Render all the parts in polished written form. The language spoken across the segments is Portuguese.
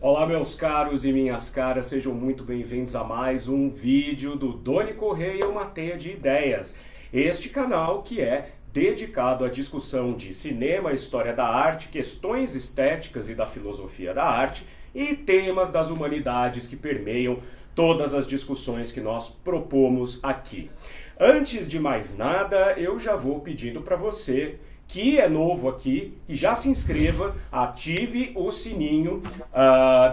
Olá meus caros e minhas caras, sejam muito bem-vindos a mais um vídeo do Doni Correia, uma teia de ideias. Este canal que é dedicado à discussão de cinema, história da arte, questões estéticas e da filosofia da arte e temas das humanidades que permeiam todas as discussões que nós propomos aqui. Antes de mais nada, eu já vou pedindo para você que é novo aqui, que já se inscreva, ative o sininho,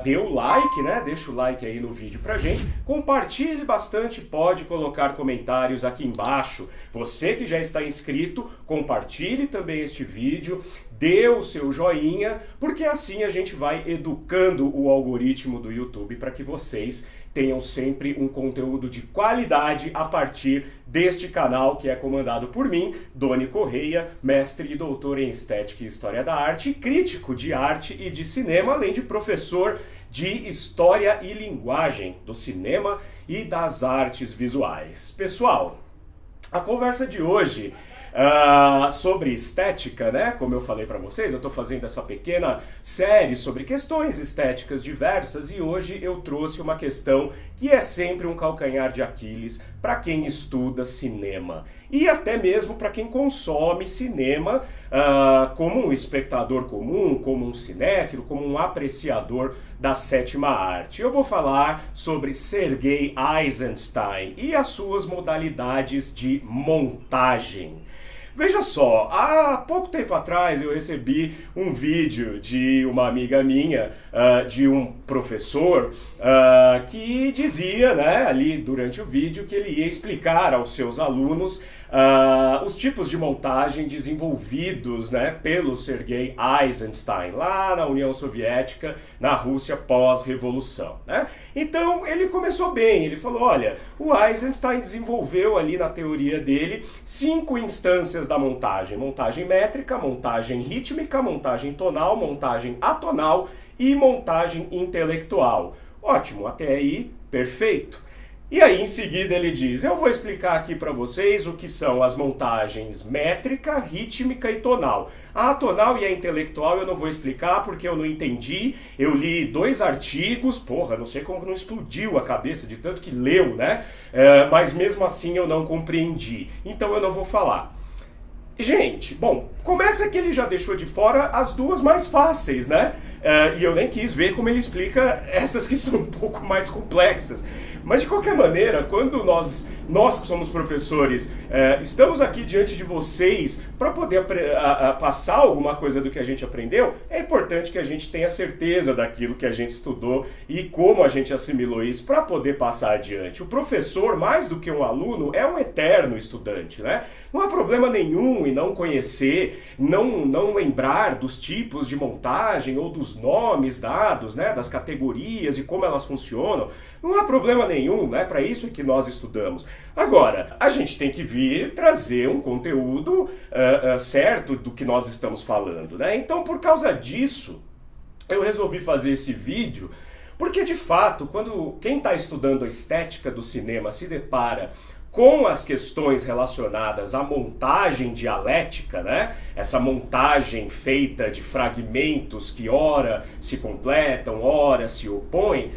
dê o like, né? Deixa o like aí no vídeo pra gente, compartilhe bastante, pode colocar comentários aqui embaixo. Você que já está inscrito, compartilhe também este vídeo, dê o seu joinha, porque assim a gente vai educando o algoritmo do YouTube para que vocês tenham sempre um conteúdo de qualidade a partir deste canal que é comandado por mim, Doni Correia, mestre e doutor em Estética e História da Arte, crítico de arte e de cinema, além de professor de História e Linguagem do cinema e das artes visuais. Pessoal, a conversa de hoje sobre estética, né? Como eu falei para vocês, eu estou fazendo essa pequena série sobre questões estéticas diversas e hoje eu trouxe uma questão que é sempre um calcanhar de Aquiles para quem estuda cinema e até mesmo para quem consome cinema como um espectador comum, como um cinéfilo, como um apreciador da sétima arte. Eu vou falar sobre Sergei Eisenstein e as suas modalidades de montagem. Veja só, há pouco tempo atrás eu recebi um vídeo de uma amiga minha, de um professor, que dizia, né, ali durante o vídeo, que ele ia explicar aos seus alunos os tipos de montagem desenvolvidos, né, pelo Sergei Eisenstein, lá na União Soviética, na Rússia pós-revolução, né? Então ele começou bem, ele falou, olha, o Eisenstein desenvolveu ali na teoria dele 5 instâncias da montagem: montagem métrica, montagem rítmica, montagem tonal, montagem atonal e montagem intelectual. Ótimo, até aí, perfeito. E aí em seguida ele diz, eu vou explicar aqui para vocês o que são as montagens métrica, rítmica e tonal. A atonal e a intelectual eu não vou explicar porque eu não entendi, eu li 2 artigos, porra, não sei como não explodiu a cabeça de tanto que leu, né? Mas mesmo assim eu não compreendi, então eu não vou falar. Gente, bom, começa que ele já deixou de fora as 2 mais fáceis, né? E eu nem quis ver como ele explica essas que são um pouco mais complexas. Mas de qualquer maneira, quando nós que somos professores, estamos aqui diante de vocês para poder passar alguma coisa do que a gente aprendeu, é importante que a gente tenha certeza daquilo que a gente estudou e como a gente assimilou isso para poder passar adiante. O professor, mais do que um aluno, é um eterno estudante, né? Não há problema nenhum em não conhecer, não lembrar dos tipos de montagem ou dos nomes dados, né, das categorias e como elas funcionam. Não há problema nenhum, né? Para isso que nós estudamos. Agora, a gente tem que vir trazer um conteúdo certo do que nós estamos falando, né? Então, por causa disso, eu resolvi fazer esse vídeo, porque de fato, quando quem está estudando a estética do cinema se depara com as questões relacionadas à montagem dialética, né? Essa montagem feita de fragmentos que ora se completam, ora se opõem,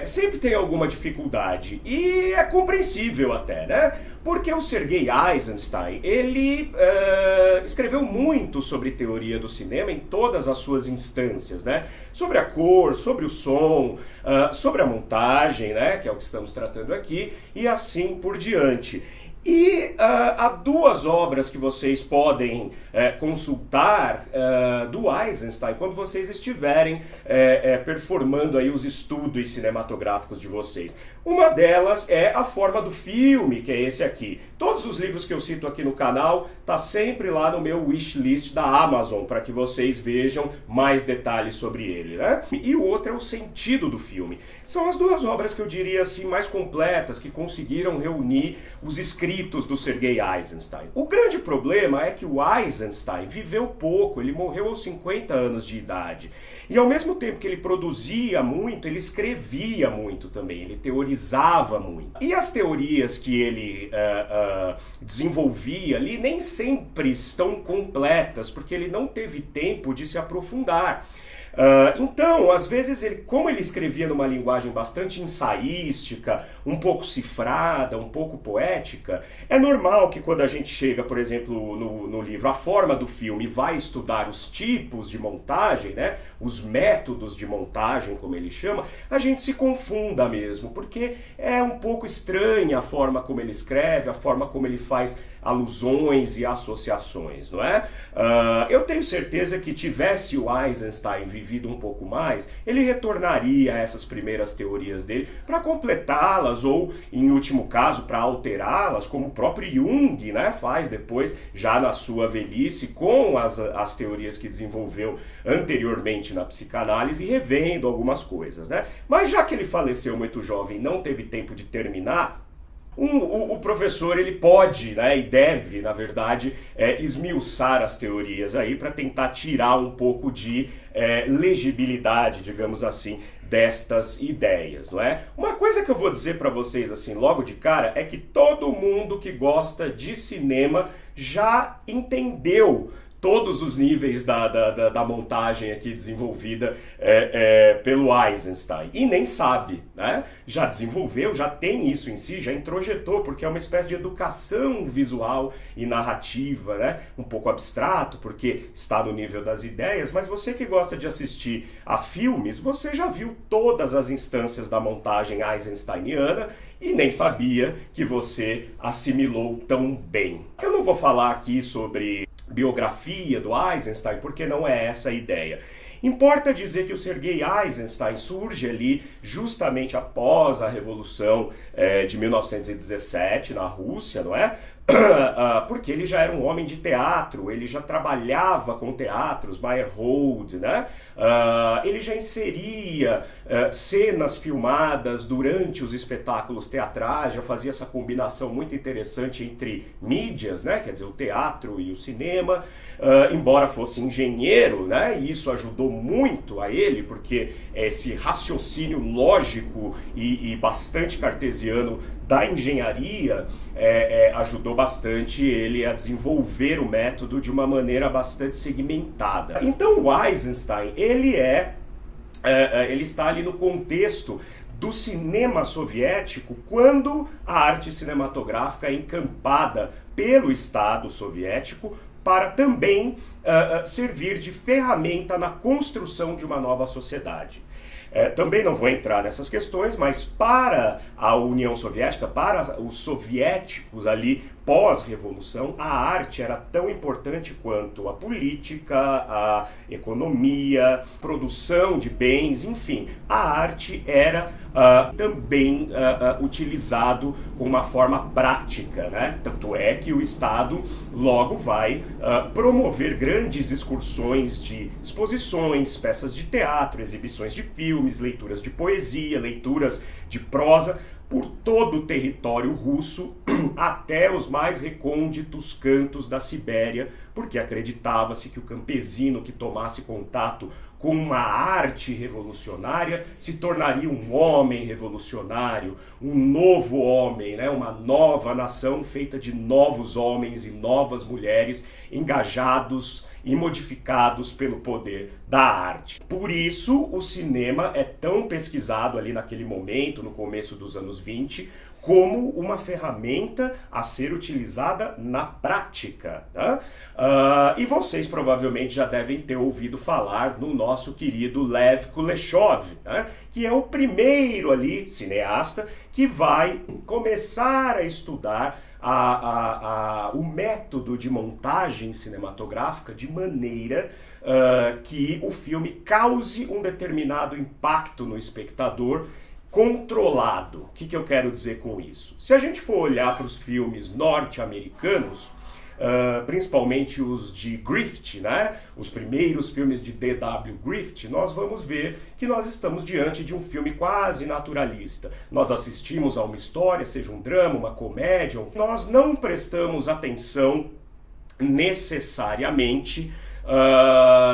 sempre tem alguma dificuldade. E é compreensível até, né? Porque o Sergei Eisenstein, ele escreveu muito sobre teoria do cinema em todas as suas instâncias, né? Sobre a cor, sobre o som, sobre a montagem, né? Que é o que estamos tratando aqui, e assim por diante. E há 2 obras que vocês podem consultar do Eisenstein quando vocês estiverem performando aí os estudos cinematográficos de vocês. Uma delas é A Forma do Filme, que é esse aqui. Todos os livros que eu cito aqui no canal tá sempre lá no meu wishlist da Amazon para que vocês vejam mais detalhes sobre ele, né? E o outro é O Sentido do Filme. São as 2 obras que eu diria assim mais completas que conseguiram reunir os escritos do Sergei Eisenstein. O grande problema é que o Eisenstein viveu pouco, ele morreu aos 50 anos de idade. E ao mesmo tempo que ele produzia muito, ele escrevia muito também, ele teorizava muito. E as teorias que ele desenvolvia ali nem sempre estão completas, porque ele não teve tempo de se aprofundar. Então, às vezes, como ele escrevia numa linguagem bastante ensaística, um pouco cifrada, um pouco poética, é normal que quando a gente chega, por exemplo, no livro A Forma do Filme, e vai estudar os tipos de montagem, né, os métodos de montagem, como ele chama, a gente se confunda mesmo, porque é um pouco estranha a forma como ele escreve, a forma como ele faz alusões e associações, não é? Eu tenho certeza que tivesse o Eisenstein vivido um pouco mais, ele retornaria a essas primeiras teorias dele para completá-las ou, em último caso, para alterá-las, como o próprio Jung, né, faz depois, já na sua velhice, com as teorias que desenvolveu anteriormente na psicanálise, revendo algumas coisas, né? Mas já que ele faleceu muito jovem e não teve tempo de terminar, o professor ele pode, né, e deve, na verdade, esmiuçar as teorias aí para tentar tirar um pouco de legibilidade, digamos assim, destas ideias, não é? Uma coisa que eu vou dizer para vocês assim logo de cara é que todo mundo que gosta de cinema já entendeu todos os níveis da montagem aqui desenvolvida pelo Eisenstein. E nem sabe, né? Já desenvolveu, já tem isso em si, já introjetou, porque é uma espécie de educação visual e narrativa, né? Um pouco abstrato, porque está no nível das ideias, mas você que gosta de assistir a filmes, você já viu todas as instâncias da montagem eisensteiniana e nem sabia que você assimilou tão bem. Eu não vou falar aqui sobre biografia do Eisenstein, porque não é essa a ideia. Importa dizer que o Sergei Eisenstein surge ali justamente após a Revolução de 1917 na Rússia, não é? Porque ele já era um homem de teatro, ele já trabalhava com teatros, Meyerhold, né? Ele já inseria cenas filmadas durante os espetáculos teatrais, já fazia essa combinação muito interessante entre mídias, né? Quer dizer, o teatro e o cinema, embora fosse engenheiro, né? E isso ajudou muito a ele, porque esse raciocínio lógico e bastante cartesiano da engenharia ajudou bastante ele a desenvolver o método de uma maneira bastante segmentada. Então o Eisenstein, ele está ali no contexto do cinema soviético quando a arte cinematográfica é encampada pelo Estado soviético para também servir de ferramenta na construção de uma nova sociedade. Também não vou entrar nessas questões, mas para a União Soviética, para os soviéticos ali pós-revolução, a arte era tão importante quanto a política, a economia, produção de bens, enfim. A arte era também utilizado com uma forma prática, né? Tanto é que o Estado logo vai promover grandes excursões de exposições, peças de teatro, exibições de filmes, leituras de poesia, leituras de prosa, por todo o território russo, até os mais recônditos cantos da Sibéria, porque acreditava-se que o campesino que tomasse contato com uma arte revolucionária se tornaria um homem revolucionário, um novo homem, né? Uma nova nação feita de novos homens e novas mulheres engajados e modificados pelo poder da arte. Por isso, o cinema é tão pesquisado ali naquele momento, no começo dos anos 20, como uma ferramenta a ser utilizada na prática. Tá? E vocês provavelmente já devem ter ouvido falar no nosso querido Lev Kuleshov, né? Que é o primeiro ali cineasta que vai começar a estudar o método de montagem cinematográfica de maneira que o filme cause um determinado impacto no espectador controlado. O que eu quero dizer com isso? Se a gente for olhar para os filmes norte-americanos, principalmente os de Griffith, né? Os primeiros filmes de D.W. Griffith, nós vamos ver que nós estamos diante de um filme quase naturalista. Nós assistimos a uma história, seja um drama, uma comédia, nós não prestamos atenção necessariamente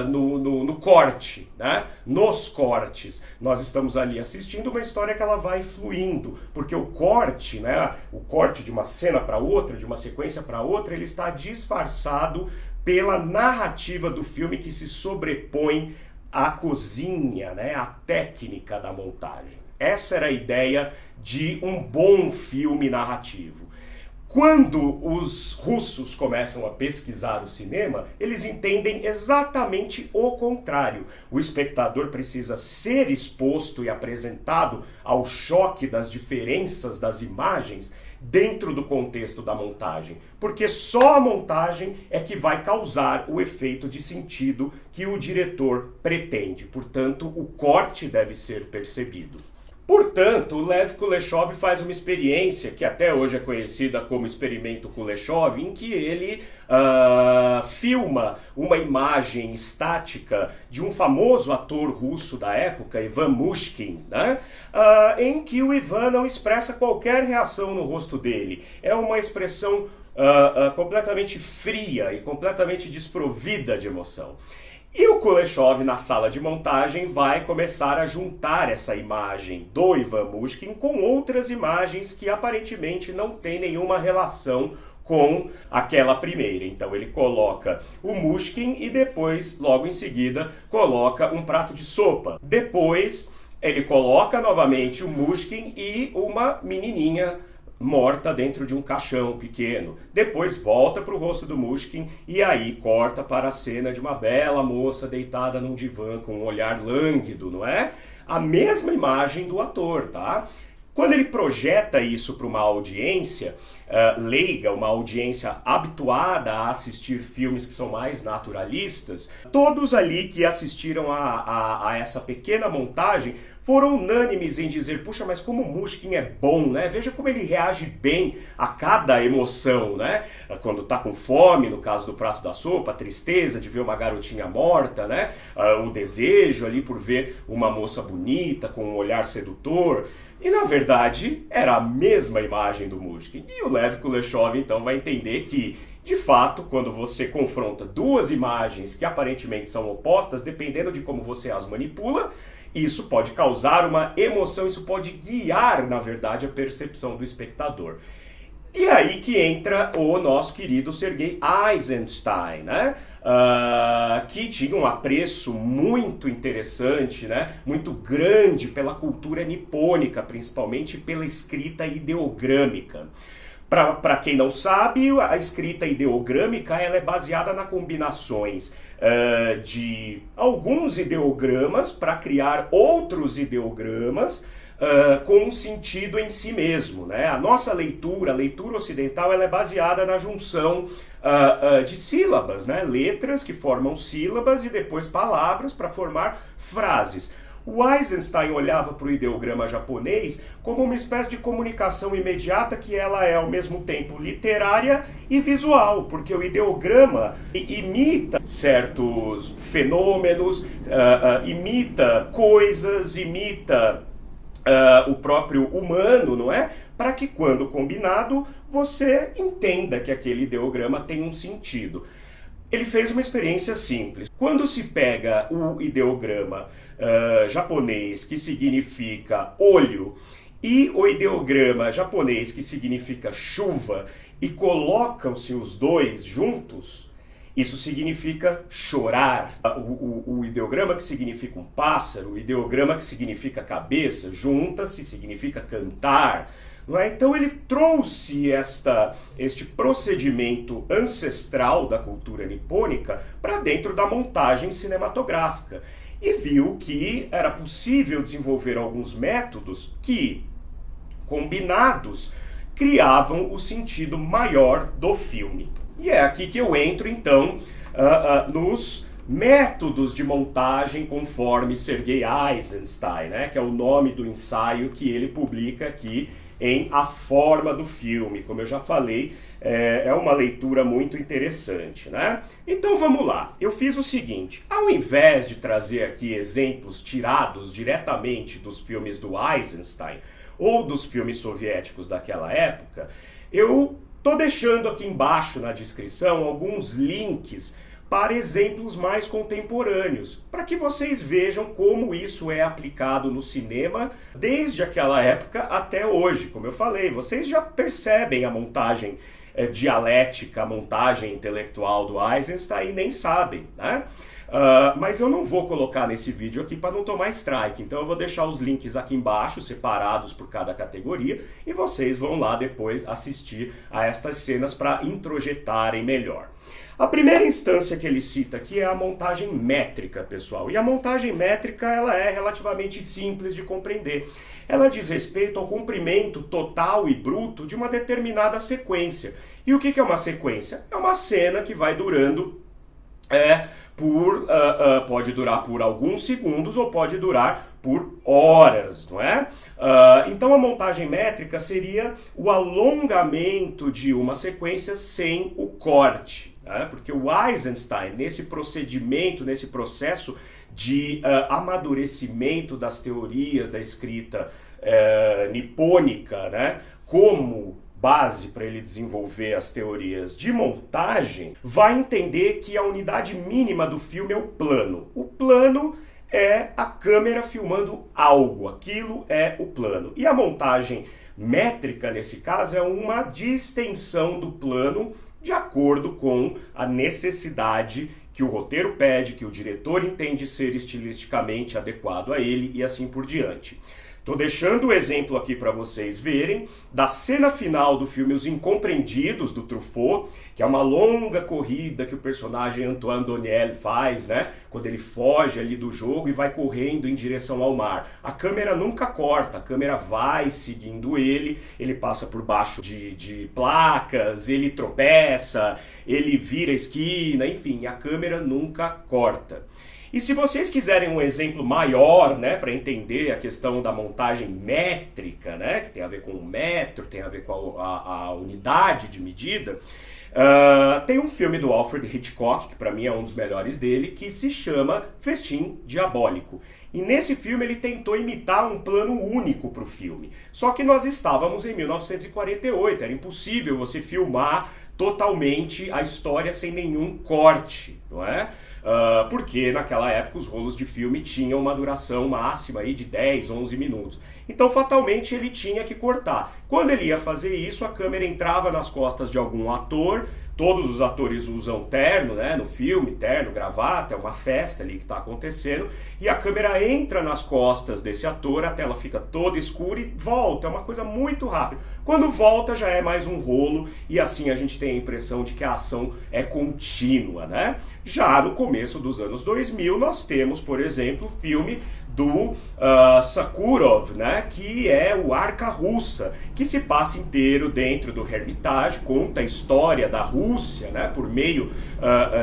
no corte, né? Nos cortes. Nós estamos ali assistindo uma história que ela vai fluindo, porque o corte, né? O corte de uma cena para outra, de uma sequência para outra, ele está disfarçado pela narrativa do filme que se sobrepõe a cozinha, né, a técnica da montagem. Essa era a ideia de um bom filme narrativo. Quando os russos começam a pesquisar o cinema, eles entendem exatamente o contrário. O espectador precisa ser exposto e apresentado ao choque das diferenças das imagens dentro do contexto da montagem, porque só a montagem é que vai causar o efeito de sentido que o diretor pretende. Portanto, o corte deve ser percebido. Portanto, o Lev Kuleshov faz uma experiência que até hoje é conhecida como experimento Kuleshov, em que ele filma uma imagem estática de um famoso ator russo da época, Ivan Mushkin, né? Em que o Ivan não expressa qualquer reação no rosto dele. É uma expressão completamente fria e completamente desprovida de emoção. E o Kuleshov, na sala de montagem, vai começar a juntar essa imagem do Ivan Mushkin com outras imagens que aparentemente não têm nenhuma relação com aquela primeira. Então ele coloca o Mushkin e depois, logo em seguida, coloca um prato de sopa. Depois ele coloca novamente o Mushkin e uma menininha morta dentro de um caixão pequeno. Depois volta para o rosto do Mushkin e aí corta para a cena de uma bela moça deitada num divã com um olhar lânguido, não é? A mesma imagem do ator, tá? Quando ele projeta isso para uma audiência leiga, uma audiência habituada a assistir filmes que são mais naturalistas, todos ali que assistiram a essa pequena montagem foram unânimes em dizer, puxa, mas como o Mushkin é bom, né? Veja como ele reage bem a cada emoção, né? Quando tá com fome, no caso do prato da sopa, a tristeza de ver uma garotinha morta, né? O desejo ali por ver uma moça bonita, com um olhar sedutor. E, na verdade, era a mesma imagem do Mushkin. E o Lev Kuleshov, então, vai entender que, de fato, quando você confronta duas imagens que aparentemente são opostas, dependendo de como você as manipula, isso pode causar uma emoção, isso pode guiar, na verdade, a percepção do espectador. E aí que entra o nosso querido Sergei Eisenstein, né? Que tinha um apreço muito interessante, né? Muito grande pela cultura nipônica, principalmente pela escrita ideogrâmica. Para quem não sabe, a escrita ideogrâmica ela é baseada nas combinações de alguns ideogramas para criar outros ideogramas com um sentido em si mesmo, né? A nossa leitura, a leitura ocidental, ela é baseada na junção de sílabas, né? Letras que formam sílabas e depois palavras para formar frases. O Eisenstein olhava para o ideograma japonês como uma espécie de comunicação imediata que ela é ao mesmo tempo literária e visual, porque o ideograma imita certos fenômenos, imita coisas, imita o próprio humano, não é? Para que quando combinado você entenda que aquele ideograma tem um sentido. Ele fez uma experiência simples. Quando se pega o ideograma japonês, que significa olho, e o ideograma japonês, que significa chuva, e colocam-se os dois juntos, isso significa chorar. O ideograma que significa um pássaro, o ideograma que significa cabeça, junta-se, significa cantar. Não é? Então ele trouxe este procedimento ancestral da cultura nipônica para dentro da montagem cinematográfica e viu que era possível desenvolver alguns métodos que, combinados, criavam o sentido maior do filme. E é aqui que eu entro, então, nos métodos de montagem conforme Sergei Eisenstein, né, que é o nome do ensaio que ele publica aqui em A Forma do Filme. Como eu já falei, é uma leitura muito interessante, né? Então vamos lá. Eu fiz o seguinte, ao invés de trazer aqui exemplos tirados diretamente dos filmes do Eisenstein ou dos filmes soviéticos daquela época, eu tô deixando aqui embaixo na descrição alguns links para exemplos mais contemporâneos, para que vocês vejam como isso é aplicado no cinema desde aquela época até hoje. Como eu falei, vocês já percebem a montagem dialética, a montagem intelectual do Eisenstein e nem sabem, né? Mas eu não vou colocar nesse vídeo aqui para não tomar strike, então eu vou deixar os links aqui embaixo, separados por cada categoria, e vocês vão lá depois assistir a estas cenas para introjetarem melhor. A primeira instância que ele cita aqui é a montagem métrica, pessoal. E a montagem métrica ela é relativamente simples de compreender. Ela diz respeito ao comprimento total e bruto de uma determinada sequência. E o que é uma sequência? É uma cena que vai durando pode durar por alguns segundos ou pode durar por horas, não é? Então a montagem métrica seria o alongamento de uma sequência sem o corte, né? Porque o Eisenstein, nesse procedimento, nesse processo de amadurecimento das teorias da escrita nipônica, né? Como base para ele desenvolver as teorias de montagem, vai entender que a unidade mínima do filme é o plano. O plano é a câmera filmando algo, aquilo é o plano. E a montagem métrica, nesse caso, é uma distensão do plano de acordo com a necessidade que o roteiro pede, que o diretor entende ser estilisticamente adequado a ele e assim por diante. Tô deixando o exemplo aqui para vocês verem da cena final do filme Os Incompreendidos, do Truffaut, que é uma longa corrida que o personagem Antoine Doinel faz, né? Quando ele foge ali do jogo e vai correndo em direção ao mar. A câmera nunca corta, a câmera vai seguindo ele passa por baixo de placas, ele tropeça, ele vira a esquina, enfim, a câmera nunca corta. E se vocês quiserem um exemplo maior, né, para entender a questão da montagem métrica, né, que tem a ver com o metro, tem a ver com a unidade de medida, tem um filme do Alfred Hitchcock, que para mim é um dos melhores dele, que se chama Festim Diabólico. E nesse filme ele tentou imitar um plano único para o filme. Só que nós estávamos em 1948, era impossível você filmar totalmente a história sem nenhum corte, não é? Porque naquela época os rolos de filme tinham uma duração máxima aí de 10, 11 minutos. Então fatalmente ele tinha que cortar. Quando ele ia fazer isso, a câmera entrava nas costas de algum ator. Todos os atores usam terno, né, no filme, terno, gravata, é uma festa ali que está acontecendo, e a câmera entra nas costas desse ator, a tela fica toda escura e volta, é uma coisa muito rápida. Quando volta já é mais um rolo, e assim a gente tem a impressão de que a ação é contínua, né? Já no começo dos anos 2000 nós temos, por exemplo, o filme do Sakharov, né, que é o Arca Russa, que se passa inteiro dentro do Hermitage, conta a história da Rússia, né, por meio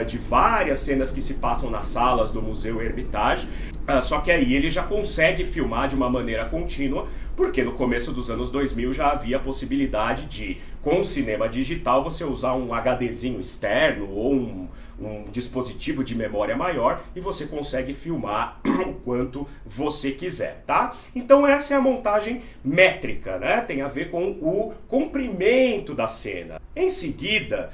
de várias cenas que se passam nas salas do Museu Hermitage. Só que aí ele já consegue filmar de uma maneira contínua, porque no começo dos anos 2000 já havia a possibilidade de, com o cinema digital, você usar um HDzinho externo ou um dispositivo de memória maior e você consegue filmar o quanto você quiser, tá? Então essa é a montagem métrica, né? Tem a ver com o comprimento da cena. Em seguida,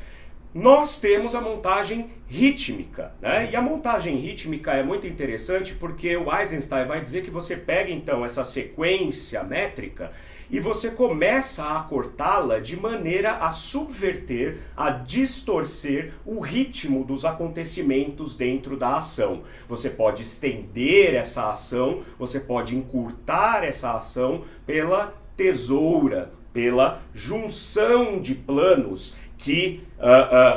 nós temos a montagem rítmica, né? E a montagem rítmica é muito interessante porque o Eisenstein vai dizer que você pega então essa sequência métrica e você começa a cortá-la de maneira a subverter, a distorcer o ritmo dos acontecimentos dentro da ação. Você pode estender essa ação, você pode encurtar essa ação pela tesoura, pela junção de planos que,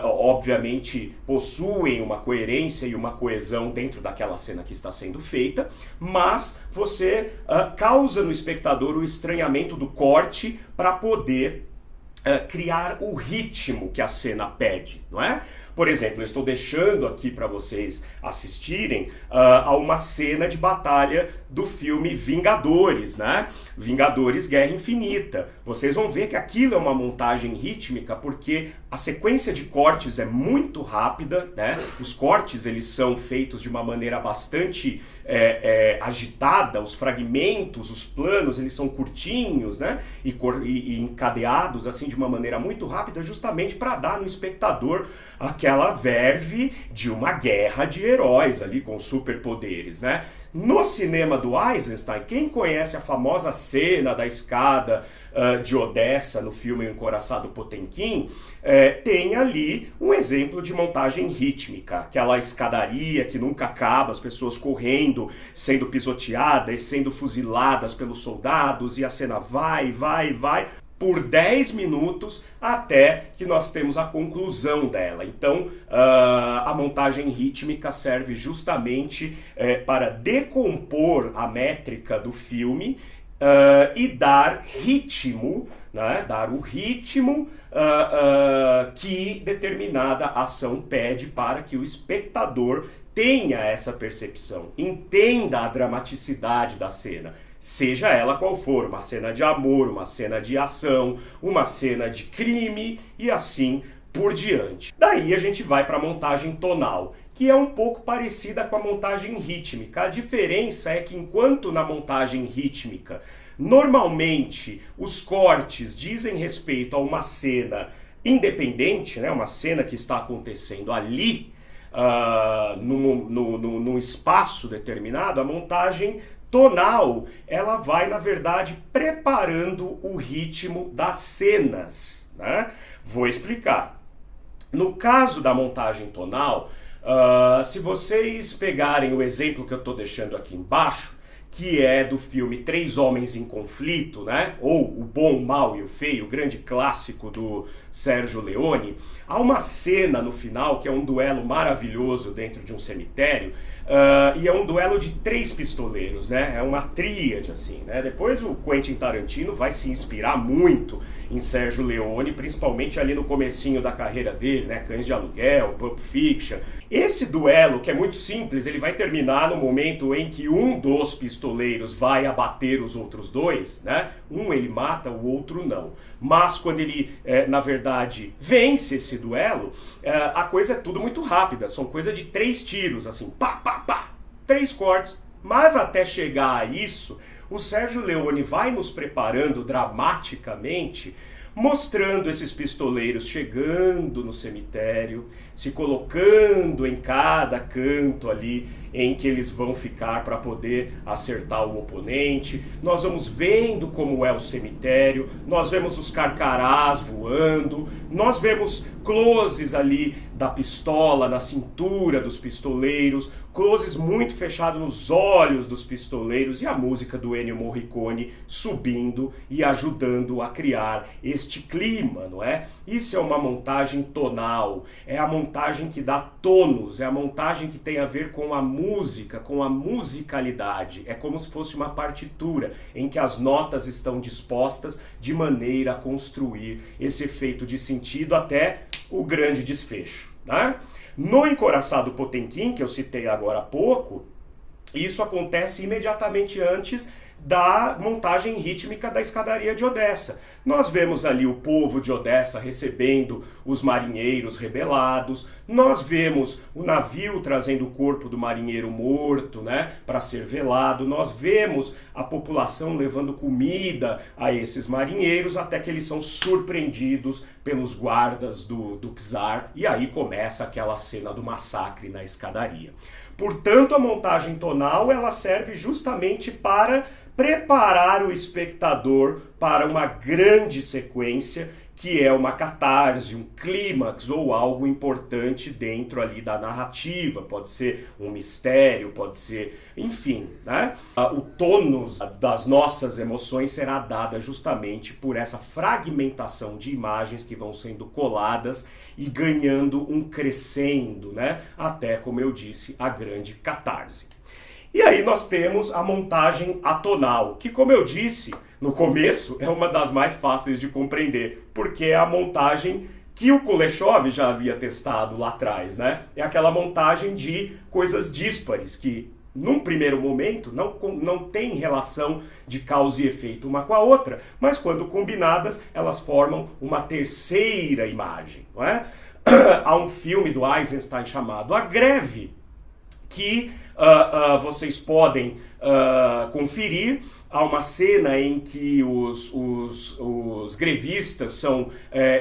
obviamente, possuem uma coerência e uma coesão dentro daquela cena que está sendo feita, mas você causa no espectador o estranhamento do corte para poder criar o ritmo que a cena pede, não é? Por exemplo, eu estou deixando aqui para vocês assistirem a uma cena de batalha do filme Vingadores, né? Vingadores Guerra Infinita. Vocês vão ver que aquilo é uma montagem rítmica porque a sequência de cortes é muito rápida, né? Os cortes eles são feitos de uma maneira bastante agitada, os fragmentos, os planos, eles são curtinhos, né? E encadeados assim de uma maneira muito rápida, justamente para dar no espectador aquela verve de uma guerra de heróis ali com superpoderes, né? No cinema do Eisenstein, quem conhece a famosa cena da escada de Odessa no filme O Encoraçado Potemkin, tem ali um exemplo de montagem rítmica, aquela escadaria que nunca acaba, as pessoas correndo, sendo pisoteadas, sendo fuziladas pelos soldados, e a cena vai por 10 minutos até que nós temos a conclusão dela. Então, a montagem rítmica serve justamente para decompor a métrica do filme e dar ritmo, né? Dar o ritmo que determinada ação pede para que o espectador tenha essa percepção, entenda a dramaticidade da cena, seja ela qual for, uma cena de amor, uma cena de ação, uma cena de crime e assim por diante. Daí a gente vai para a montagem tonal, que é um pouco parecida com a montagem rítmica. A diferença é que enquanto na montagem rítmica, normalmente os cortes dizem respeito a uma cena independente, né, uma cena que está acontecendo ali, num espaço determinado, a montagem tonal, ela vai, na verdade, preparando o ritmo das cenas, né? Vou explicar. No caso da montagem tonal, se vocês pegarem o exemplo que eu estou deixando aqui embaixo, que é do filme Três Homens em Conflito, né? Ou O Bom, o Mal e o Feio, o grande clássico do Sérgio Leone, há uma cena no final que é um duelo maravilhoso dentro de um cemitério, e é um duelo de 3 pistoleiros, né? É uma tríade, assim, né? Depois o Quentin Tarantino vai se inspirar muito em Sérgio Leone, principalmente ali no comecinho da carreira dele, né? Cães de Aluguel, Pulp Fiction. Esse duelo, que é muito simples, ele vai terminar no momento em que um dos pistoleiros vai abater os outros dois, né? Um ele mata, o outro não. Mas quando ele, na verdade, vence esse duelo, a coisa é tudo muito rápida. São coisa de 3 tiros, assim, pá, pá, pá, 3 cortes. Mas até chegar a isso, o Sérgio Leone vai nos preparando dramaticamente, mostrando esses pistoleiros chegando no cemitério, se colocando em cada canto ali em que eles vão ficar para poder acertar o oponente. Nós vamos vendo como é o cemitério, nós vemos os carcarás voando, nós vemos closes ali da pistola na cintura dos pistoleiros, closes muito fechados nos olhos dos pistoleiros e a música do Ennio Morricone subindo e ajudando a criar este clima, não é? Isso é uma montagem tonal, é a montagem que dá tônus, é a montagem que tem a ver com a música, com a musicalidade. É como se fosse uma partitura em que as notas estão dispostas de maneira a construir esse efeito de sentido até o grande desfecho, né? No Encoraçado Potemkin, que eu citei agora há pouco, isso acontece imediatamente antes da montagem rítmica da escadaria de Odessa. Nós vemos ali o povo de Odessa recebendo os marinheiros rebelados, nós vemos o navio trazendo o corpo do marinheiro morto, né, para ser velado, nós vemos a população levando comida a esses marinheiros até que eles são surpreendidos pelos guardas do czar, e aí começa aquela cena do massacre na escadaria. Portanto, a montagem tonal ela serve justamente para preparar o espectador para uma grande sequência que é uma catarse, um clímax ou algo importante dentro ali da narrativa. Pode ser um mistério, pode ser, enfim, né? O tônus das nossas emoções será dada justamente por essa fragmentação de imagens que vão sendo coladas e ganhando um crescendo, né? Até, como eu disse, a grande catarse. E aí nós temos a montagem atonal, que, como eu disse no começo, é uma das mais fáceis de compreender, porque é a montagem que o Kuleshov já havia testado lá atrás, né? É aquela montagem de coisas díspares, que num primeiro momento não tem relação de causa e efeito uma com a outra, mas quando combinadas elas formam uma terceira imagem, não é? Há um filme do Eisenstein chamado A Greve, que vocês podem conferir. Há uma cena em que os grevistas são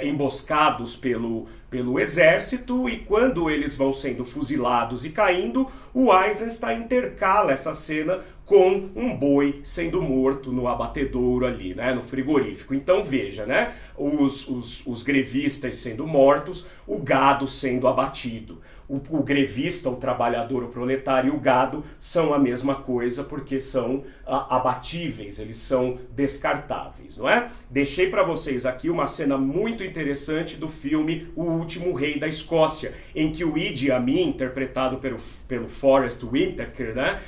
emboscados pelo exército, e quando eles vão sendo fuzilados e caindo, o Eisenstein intercala essa cena com um boi sendo morto no abatedouro ali, né, no frigorífico. Então veja, né, os grevistas sendo mortos, o gado sendo abatido. O grevista, o trabalhador, o proletário e o gado são a mesma coisa, porque são abatíveis, eles são descartáveis, não é? Deixei para vocês aqui uma cena muito interessante do filme O Último Rei da Escócia, em que o Idi Amin, interpretado pelo Forrest Whitaker, né,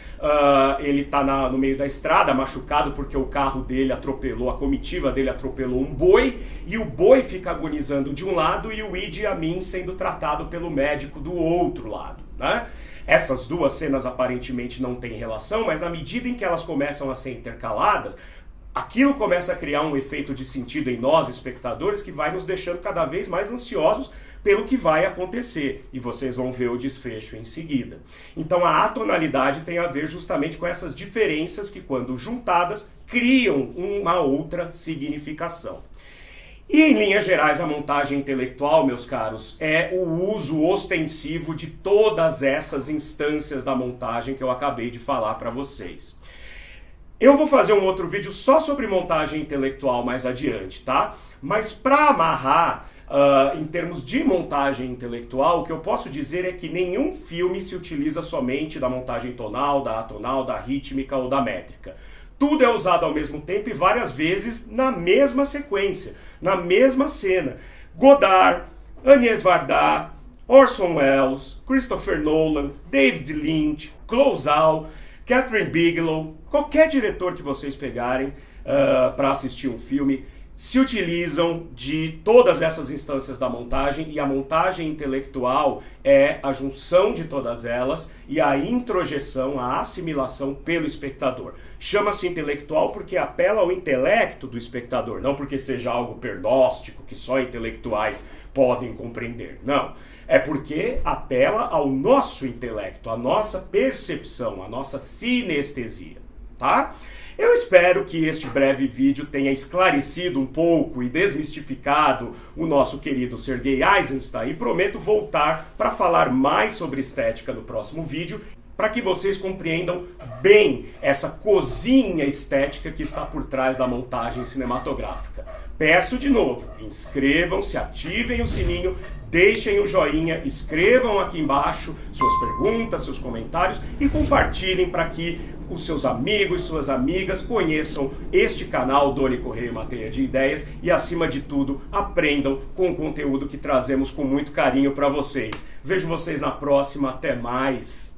ele tá no meio da estrada, machucado porque o carro dele atropelou, a comitiva dele atropelou um boi, e o boi fica agonizando de um lado e o Idi Amin sendo tratado pelo médico do outro lado, né? Essas duas cenas aparentemente não têm relação, mas na medida em que elas começam a ser intercaladas, aquilo começa a criar um efeito de sentido em nós, espectadores, que vai nos deixando cada vez mais ansiosos pelo que vai acontecer. E vocês vão ver o desfecho em seguida. Então a atonalidade tem a ver justamente com essas diferenças que, quando juntadas, criam uma outra significação. E, em linhas gerais, a montagem intelectual, meus caros, é o uso ostensivo de todas essas instâncias da montagem que eu acabei de falar para vocês. Eu vou fazer um outro vídeo só sobre montagem intelectual mais adiante, tá? Mas para amarrar, em termos de montagem intelectual, o que eu posso dizer é que nenhum filme se utiliza somente da montagem tonal, da atonal, da rítmica ou da métrica. Tudo é usado ao mesmo tempo e várias vezes na mesma sequência, na mesma cena. Godard, Agnès Varda, Orson Welles, Christopher Nolan, David Lynch, Clouseau, Catherine Bigelow, qualquer diretor que vocês pegarem para assistir um filme, se utilizam de todas essas instâncias da montagem, e a montagem intelectual é a junção de todas elas e a introjeção, a assimilação pelo espectador. Chama-se intelectual porque apela ao intelecto do espectador, não porque seja algo pernóstico que só intelectuais podem compreender. Não, é porque apela ao nosso intelecto, à nossa percepção, à nossa sinestesia, tá? Eu espero que este breve vídeo tenha esclarecido um pouco e desmistificado o nosso querido Sergei Eisenstein, e prometo voltar para falar mais sobre estética no próximo vídeo, para que vocês compreendam bem essa cozinha estética que está por trás da montagem cinematográfica. Peço de novo, inscrevam-se, ativem o sininho, deixem o joinha, escrevam aqui embaixo suas perguntas, seus comentários e compartilhem para que os seus amigos e suas amigas conheçam este canal Doni Correia, uma teia de ideias, e acima de tudo aprendam com o conteúdo que trazemos com muito carinho para vocês. Vejo vocês na próxima, até mais!